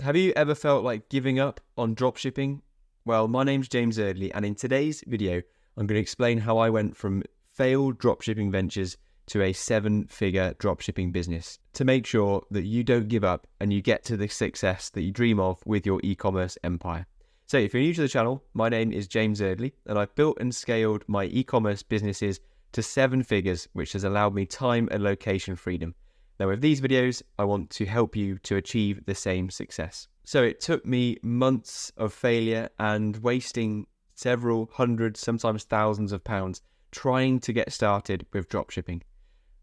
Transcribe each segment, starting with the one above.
Have you ever felt like giving up on dropshipping? Well, my name's James Eardley, and in today's video, I'm going to explain how I went from failed dropshipping ventures to a 7-figure dropshipping business to make sure that you don't give up and you get to the success that you dream of with your e-commerce empire. So if you're new to the channel, my name is James Eardley, and I've built and scaled my e-commerce businesses to 7 figures, which has allowed me time and location freedom. Now with these videos, I want to help you to achieve the same success. So it took me months of failure and wasting several hundreds, sometimes thousands of pounds trying to get started with dropshipping.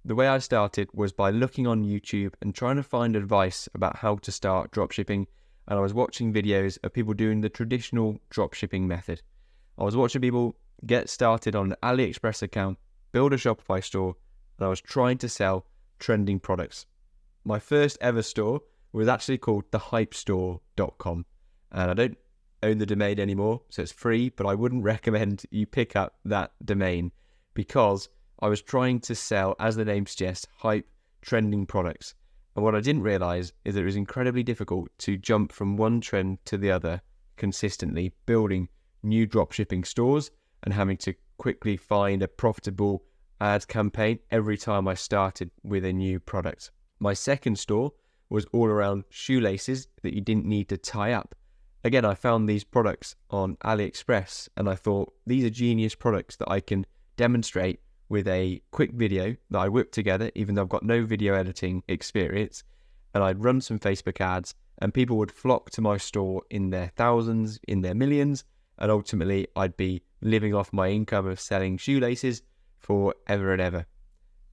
The way I started was by looking on YouTube and trying to find advice about how to start dropshipping, and I was watching videos of people doing the traditional dropshipping method. I was watching people get started on an AliExpress account, build a Shopify store, and I was trying to sell trending products. My first ever store was actually called thehypestore.com, and I don't own the domain anymore, so it's free, but I wouldn't recommend you pick up that domain because I was trying to sell, as the name suggests, hype trending products. And what I didn't realize is that it was incredibly difficult to jump from one trend to the other consistently, building new dropshipping stores and having to quickly find a profitable ad campaign every time I started with a new product. My second store was all around shoelaces that you didn't need to tie up. Again, I found these products on AliExpress and I thought these are genius products that I can demonstrate with a quick video that I whipped together, even though I've got no video editing experience, and I'd run some Facebook ads and people would flock to my store in their thousands, in their millions, and ultimately I'd be living off my income of selling shoelaces forever and ever.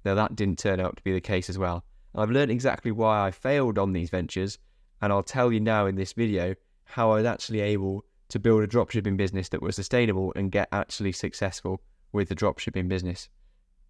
Now that didn't turn out to be the case as well. I've learned exactly why I failed on these ventures, and I'll tell you now in this video how I was actually able to build a dropshipping business that was sustainable and get actually successful with the dropshipping business.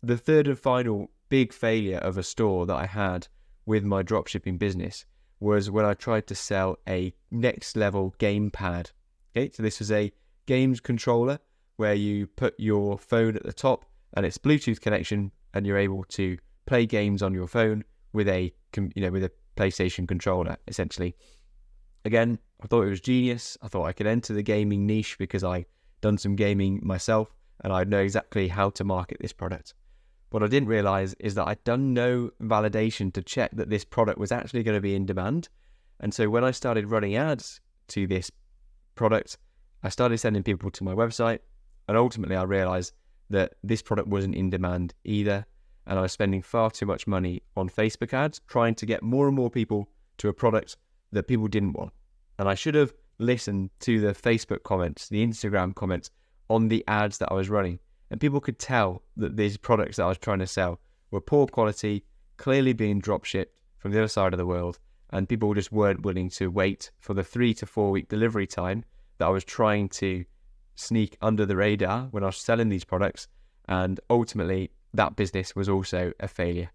The third and final big failure of a store that I had with my dropshipping business was when I tried to sell a next level gamepad. Okay, so this was a games controller where you put your phone at the top and it's Bluetooth connection, and you're able to play games on your phone with a PlayStation controller, essentially. Again, I thought it was genius. I thought I could enter the gaming niche because I'd done some gaming myself and I know exactly how to market this product. What I didn't realize is that I'd done no validation to check that this product was actually going to be in demand. And so when I started running ads to this product, I started sending people to my website, and ultimately I realized that this product wasn't in demand either, and I was spending far too much money on Facebook ads trying to get more and more people to a product that people didn't want. And I should have listened to the Facebook comments, the Instagram comments on the ads that I was running, and people could tell that these products that I was trying to sell were poor quality, clearly being drop shipped from the other side of the world, and people just weren't willing to wait for the 3 to 4 week delivery time that I was trying to sneak under the radar when I was selling these products, and ultimately that business was also a failure.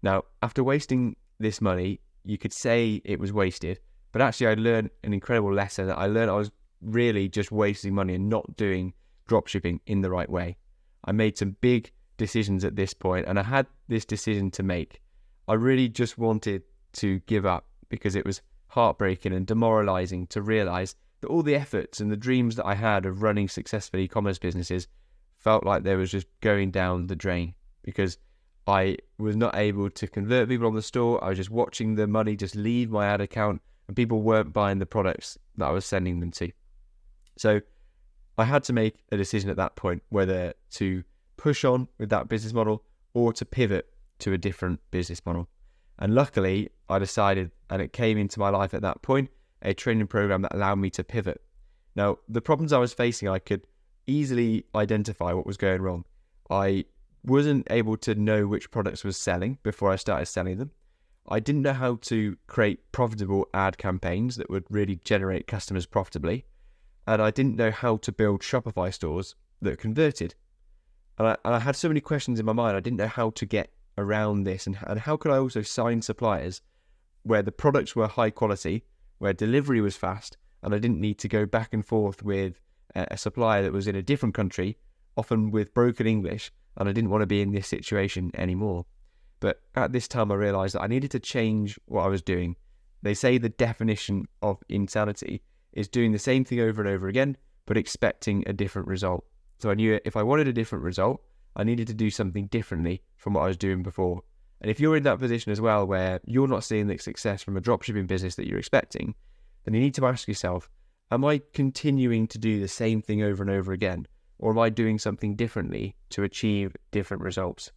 Now, after wasting this money, you could say it was wasted, but actually I learned an incredible lesson. I learned I was really just wasting money and not doing dropshipping in the right way. I made some big decisions at this point, and I had this decision to make. I really just wanted to give up because it was heartbreaking and demoralizing to realize that all the efforts and the dreams that I had of running successful e-commerce businesses felt like they was just going down the drain because I was not able to convert people on the store. I was just watching the money just leave my ad account and people weren't buying the products that I was sending them to. So I had to make a decision at that point whether to push on with that business model or to pivot to a different business model. And luckily, I decided, and it came into my life at that point, a training program that allowed me to pivot. Now, the problems I was facing, I could easily identify what was going wrong. I wasn't able to know which products was selling before I started selling them. I didn't know how to create profitable ad campaigns that would really generate customers profitably. And I didn't know how to build Shopify stores that converted. And I had so many questions in my mind. I didn't know how to get around this, and how could I also sign suppliers where the products were high quality, where delivery was fast, and I didn't need to go back and forth with a supplier that was in a different country, often with broken English, and I didn't want to be in this situation anymore. But at this time I realized that I needed to change what I was doing They say the definition of insanity is doing the same thing over and over again, but expecting a different result. So I knew if I wanted a different result, I needed to do something differently from what I was doing before. And if you're in that position as well, where you're not seeing the success from a dropshipping business that you're expecting, then you need to ask yourself, am I continuing to do the same thing over and over again? Or am I doing something differently to achieve different results?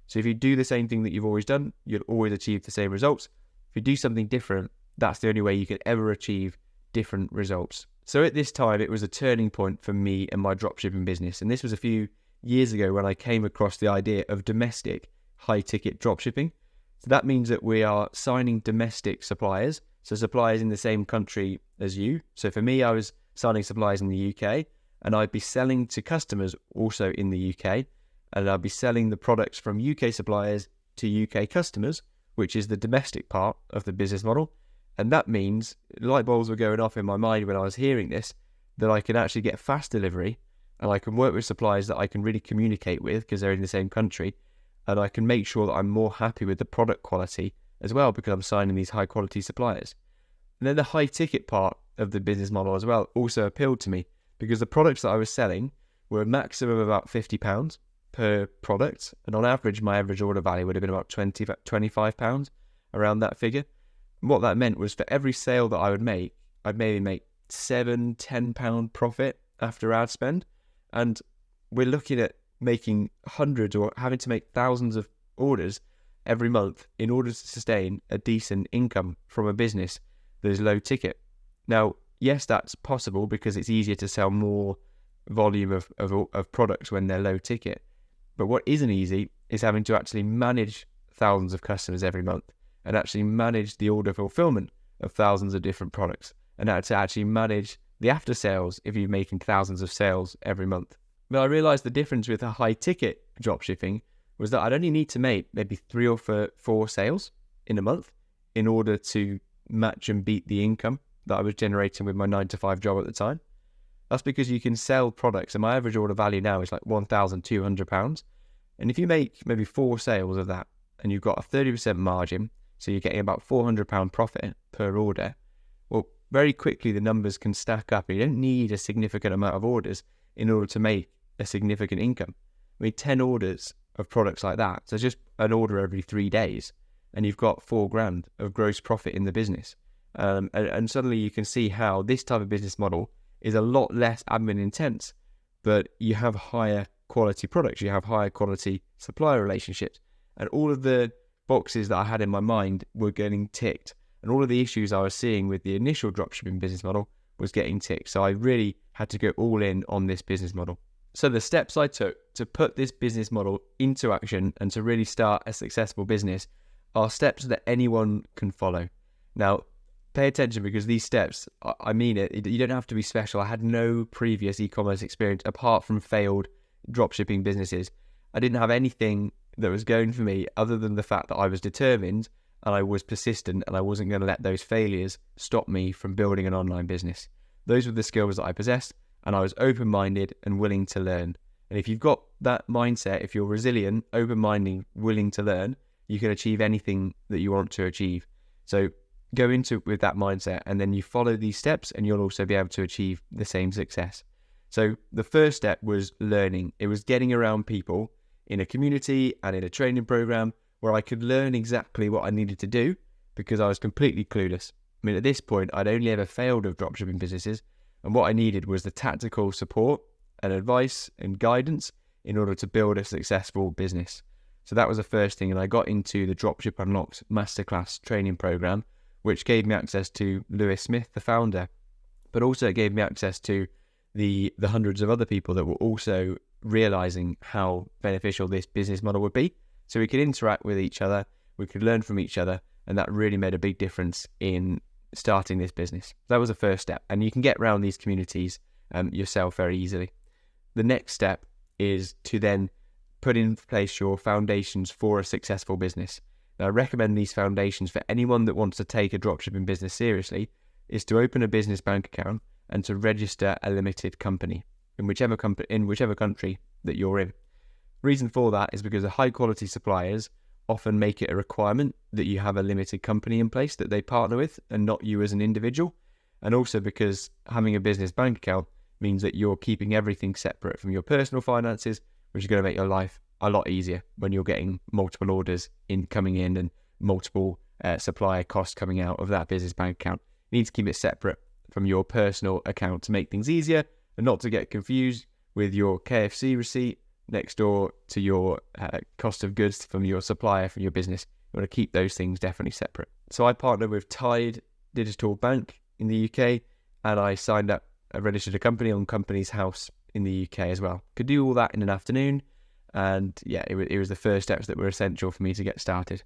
So if you do the same thing that you've always done, you'll always achieve the same results. If you do something different, that's the only way you can ever achieve different results. So at this time, it was a turning point for me and my dropshipping business. And this was a few years ago when I came across the idea of domestic high-ticket dropshipping. So that means that we are signing domestic suppliers, so suppliers in the same country as you. So for me, I was signing suppliers in the UK, and I'd be selling to customers also in the UK, and I'd be selling the products from UK suppliers to UK customers, which is the domestic part of the business model. And that means light bulbs were going off in my mind when I was hearing this, that I can actually get fast delivery, and I can work with suppliers that I can really communicate with because they're in the same country, and I can make sure that I'm more happy with the product quality as well because I'm signing these high quality suppliers. And then the high ticket part of the business model as well also appealed to me because the products that I was selling were a maximum of about £50 per product, and on average my average order value would have been about £25, around that figure. And what that meant was for every sale that I would make, I'd maybe make £7-10 profit after ad spend, and we're looking at making hundreds or having to make thousands of orders every month in order to sustain a decent income from a business that is low ticket. Now, yes, that's possible because it's easier to sell more volume of products when they're low ticket. But what isn't easy is having to actually manage thousands of customers every month and actually manage the order fulfillment of thousands of different products, and to actually manage the after sales if you're making thousands of sales every month. But I realized the difference with a high ticket dropshipping was that I'd only need to make maybe 3 or 4 sales in a month in order to match and beat the income that I was generating with my 9-to-5 job at the time. That's because you can sell products, and my average order value now is like £1,200. And if you make maybe 4 sales of that and you've got a 30% margin, so you're getting about £400 profit per order, well, very quickly the numbers can stack up. You don't need a significant amount of orders in order to make a significant income. I mean, 10 orders of products like that, so just an order every 3 days, and you've got £4,000 of gross profit in the business. And suddenly you can see how this type of business model is a lot less admin intense, but you have higher quality products, you have higher quality supplier relationships, and all of the boxes that I had in my mind were getting ticked, and all of the issues I was seeing with the initial dropshipping business model was getting ticked. So I really had to go all in on this business model. So the steps I took to put this business model into action and to really start a successful business are steps that anyone can follow. Now, pay attention because these steps, I mean it, you don't have to be special. I had no previous e-commerce experience apart from failed dropshipping businesses. I didn't have anything that was going for me other than the fact that I was determined and I was persistent and I wasn't going to let those failures stop me from building an online business. Those were the skills that I possessed, and I was open-minded and willing to learn. And if you've got that mindset, if you're resilient, open-minded, willing to learn, you can achieve anything that you want to achieve. So go into it with that mindset, and then you follow these steps and you'll also be able to achieve the same success. So the first step was learning. It was getting around people in a community and in a training program where I could learn exactly what I needed to do because I was completely clueless. I mean, at this point, I'd only ever failed of dropshipping businesses, and what I needed was the tactical support and advice and guidance in order to build a successful business. So that was the first thing, and I got into the Dropship Unlocked Masterclass training program, which gave me access to Lewis Smith, the founder, but also it gave me access to the hundreds of other people that were also realizing how beneficial this business model would be. So we could interact with each other, we could learn from each other, and that really made a big difference in starting this business. That was the first step, and you can get around these communities yourself very easily. The next step is to then put in place your foundations for a successful business. Now, I recommend these foundations for anyone that wants to take a dropshipping business seriously is to open a business bank account and to register a limited company in whichever country that you're in. Reason for that is because the high quality suppliers often make it a requirement that you have a limited company in place that they partner with and not you as an individual. And also because having a business bank account means that you're keeping everything separate from your personal finances, which is going to make your life a lot easier when you're getting multiple orders coming in and multiple supplier costs coming out of that business bank account. You need to keep it separate from your personal account to make things easier and not to get confused with your KFC receipt next door to your cost of goods from your supplier from your business. You want to keep those things definitely separate. So I partnered with Tide Digital Bank in the UK, and I signed up, I registered a company on Companies House in the UK as well. Could do all that in an afternoon, and yeah, it was the first steps that were essential for me to get started.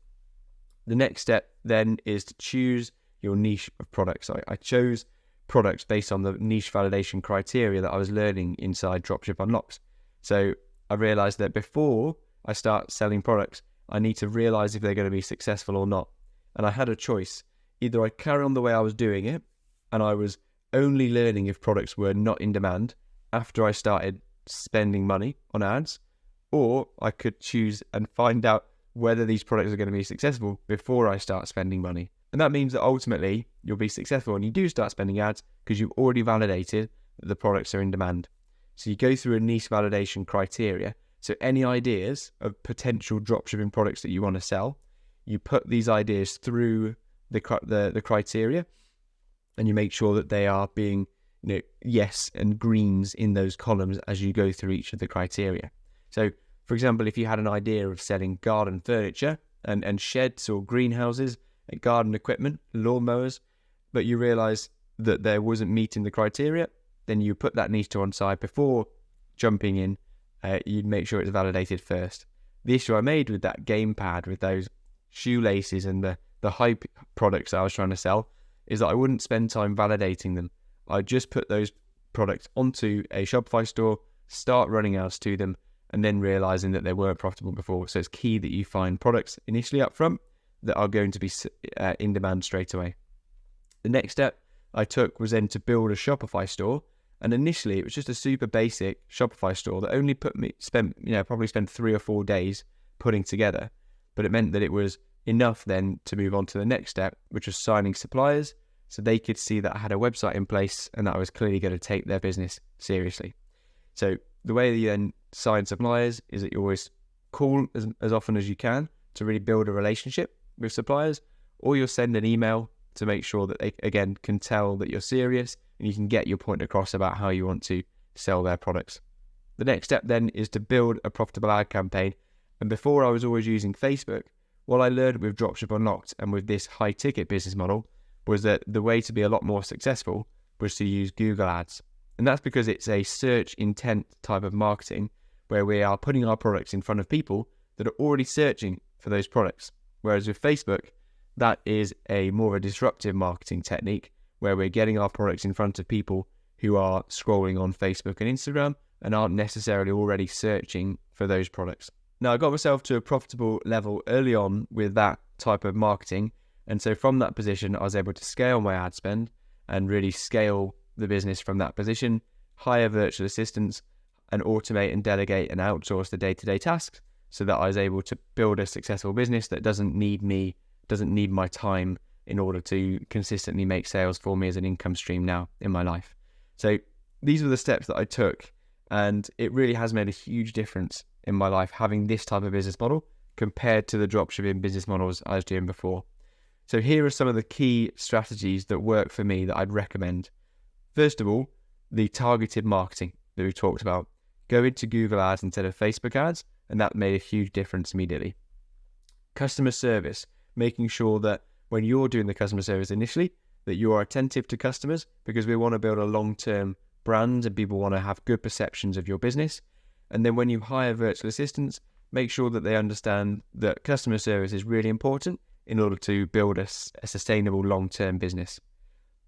The next step then is to choose your niche of products. I chose products based on the niche validation criteria that I was learning inside Dropship Unlocked. So I realized that before I start selling products, I need to realize if they're going to be successful or not. And I had a choice. Either I carry on the way I was doing it, and I was only learning if products were not in demand after I started spending money on ads, or I could choose and find out whether these products are going to be successful before I start spending money. And that means that ultimately you'll be successful when you do start spending ads because you've already validated that the products are in demand. So you go through a niche validation criteria. So any ideas of potential dropshipping products that you want to sell, you put these ideas through the criteria, and you make sure that they are being, yes and greens in those columns as you go through each of the criteria. So, for example, if you had an idea of selling garden furniture and sheds or greenhouses, garden equipment, lawnmowers, but you realize that there wasn't meeting the criteria, then you put that niche to one side before jumping in. You'd make sure it's validated first. The issue I made with that gamepad, with those shoelaces and the hype products I was trying to sell, is that I wouldn't spend time validating them. I'd just put those products onto a Shopify store, start running ads to them, and then realizing that they weren't profitable before. So it's key that you find products initially up front that are going to be in demand straight away. The next step I took was then to build a Shopify store. And initially it was just a super basic Shopify store that only probably spent 3 or 4 days putting together. But it meant that it was enough then to move on to the next step, which was signing suppliers, so they could see that I had a website in place and that I was clearly going to take their business seriously. So the way that you then sign suppliers is that you always call as often as you can to really build a relationship with suppliers, or you'll send an email to make sure that they, again, can tell that you're serious and you can get your point across about how you want to sell their products. The next step then is to build a profitable ad campaign. And before I was always using Facebook, what I learned with Dropship Unlocked and with this high ticket business model was that the way to be a lot more successful was to use Google Ads. And that's because it's a search intent type of marketing where we are putting our products in front of people that are already searching for those products. Whereas with Facebook, that is a more of a disruptive marketing technique where we're getting our products in front of people who are scrolling on Facebook and Instagram and aren't necessarily already searching for those products. Now, I got myself to a profitable level early on with that type of marketing. And so from that position, I was able to scale my ad spend and really scale the business from that position, hire virtual assistants, and automate and delegate and outsource the day-to-day tasks so that I was able to build a successful business that doesn't need my time in order to consistently make sales for me as an income stream now in my life. So these were the steps that I took, and it really has made a huge difference in my life having this type of business model compared to the dropshipping business models I was doing before. So here are some of the key strategies that work for me that I'd recommend. First of all, the targeted marketing that we've talked about. Go into Google Ads instead of Facebook ads, and that made a huge difference immediately. Customer service, making sure that when you're doing the customer service initially, that you are attentive to customers, because we want to build a long-term brand and people want to have good perceptions of your business. And then when you hire virtual assistants, make sure that they understand that customer service is really important in order to build a sustainable long-term business.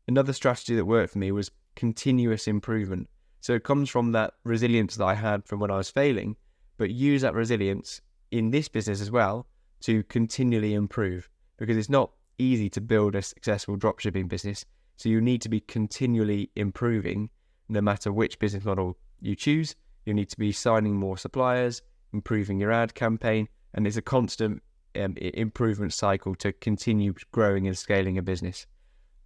Another strategy that worked for me was continuous improvement. So it comes from that resilience that I had from when I was failing, but use that resilience in this business as well to continually improve, because it's not easy to build a successful dropshipping business. So you need to be continually improving no matter which business model you choose. You need to be signing more suppliers, improving your ad campaign, and it's a constant improvement cycle to continue growing and scaling a business.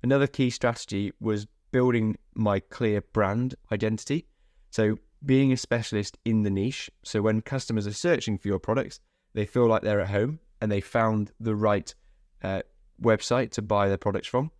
Another key strategy was building my clear brand identity. So being a specialist in the niche. So when customers are searching for your products, they feel like they're at home and they found the right website to buy their products from.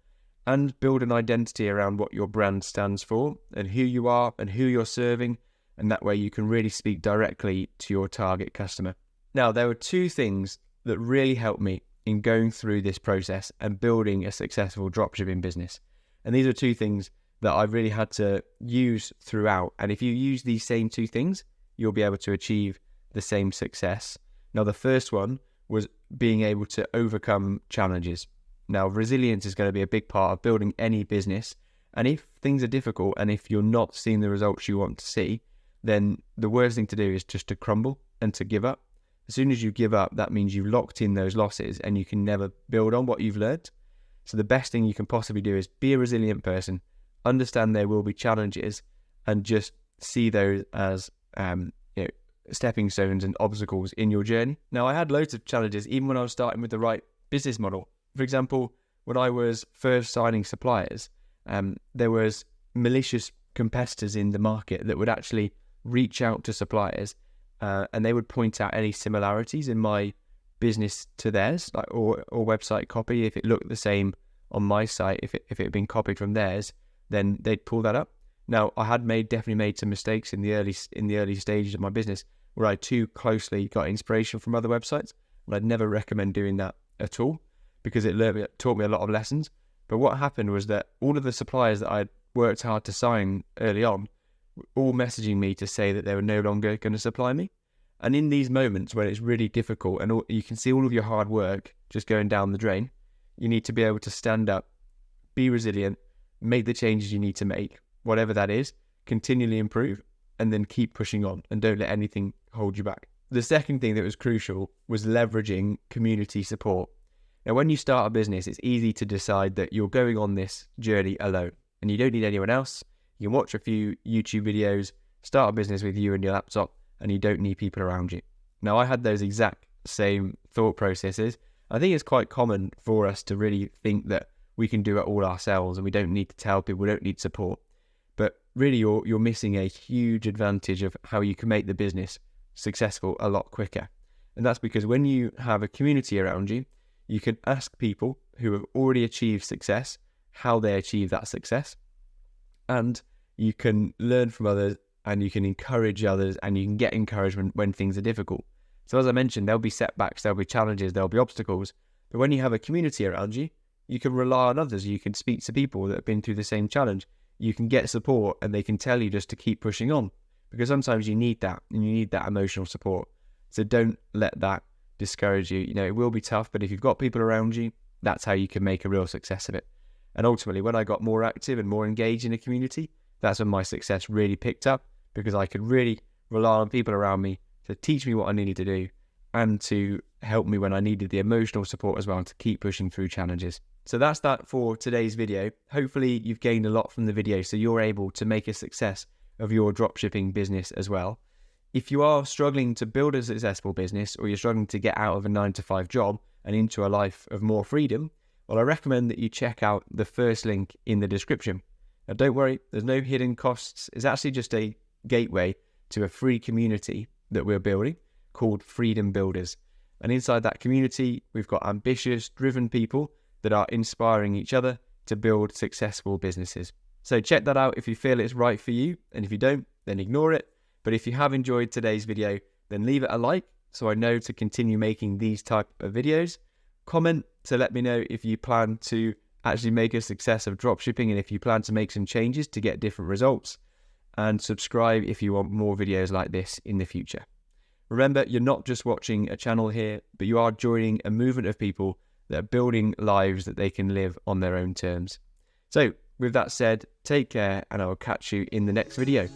And build an identity around what your brand stands for and who you are and who you're serving. And that way you can really speak directly to your target customer. Now, there were two things that really helped me in going through this process and building a successful dropshipping business. And these are two things that I really had to use throughout. And if you use these same two things, you'll be able to achieve the same success. Now, the first one was being able to overcome challenges. Now, resilience is going to be a big part of building any business. And if things are difficult and if you're not seeing the results you want to see, then the worst thing to do is just to crumble and to give up. As soon as you give up, that means you've locked in those losses and you can never build on what you've learned. So the best thing you can possibly do is be a resilient person, understand there will be challenges, and just see those as stepping stones and obstacles in your journey. Now, I had loads of challenges even when I was starting with the right business model. For example, when I was first signing suppliers, there was malicious competitors in the market that would actually reach out to suppliers and they would point out any similarities in my business to theirs, like or website copy. If it looked the same on my site, if it had been copied from theirs, then they'd pull that up. Now, I had definitely made some mistakes in the early stages of my business where I too closely got inspiration from other websites, and I'd never recommend doing that at all because it taught me a lot of lessons. But what happened was that all of the suppliers that I'd worked hard to sign early on were all messaging me to say that they were no longer going to supply me. And in these moments when it's really difficult and you can see all of your hard work just going down the drain, you need to be able to stand up, be resilient, make the changes you need to make, whatever that is, continually improve, and then keep pushing on and don't let anything hold you back. The second thing that was crucial was leveraging community support. Now, when you start a business, it's easy to decide that you're going on this journey alone and you don't need anyone else. You can watch a few YouTube videos, start a business with you and your laptop, and you don't need people around you. Now, I had those exact same thought processes. I think it's quite common for us to really think that we can do it all ourselves and we don't need to tell people, we don't need support. But really, you're missing a huge advantage of how you can make the business successful a lot quicker. And that's because when you have a community around you, you can ask people who have already achieved success how they achieve that success. And you can learn from others and you can encourage others and you can get encouragement when things are difficult. So as I mentioned, there'll be setbacks, there'll be challenges, there'll be obstacles. But when you have a community around you, you can rely on others. You can speak to people that have been through the same challenge. You can get support and they can tell you just to keep pushing on, because sometimes you need that and you need that emotional support. So don't let that discourage you. It will be tough, but if you've got people around you, that's how you can make a real success of it. And ultimately, when I got more active and more engaged in a community, that's when my success really picked up, because I could really rely on people around me to teach me what I needed to do and to help me when I needed the emotional support as well to keep pushing through challenges. So that's that for today's video. Hopefully you've gained a lot from the video so you're able to make a success of your dropshipping business as well. If you are struggling to build a successful business, or you're struggling to get out of a 9-to-5 job and into a life of more freedom, well, I recommend that you check out the first link in the description. Now, don't worry, there's no hidden costs. It's actually just a gateway to a free community that we're building called Freedom Builders. And inside that community, we've got ambitious, driven people that are inspiring each other to build successful businesses. So check that out if you feel it's right for you. And if you don't, then ignore it. But if you have enjoyed today's video, then leave it a like so I know to continue making these type of videos. Comment to let me know if you plan to actually make a success of dropshipping and if you plan to make some changes to get different results. And subscribe if you want more videos like this in the future. Remember, you're not just watching a channel here, but you are joining a movement of people that are building lives that they can live on their own terms. So with that said, take care and I will catch you in the next video.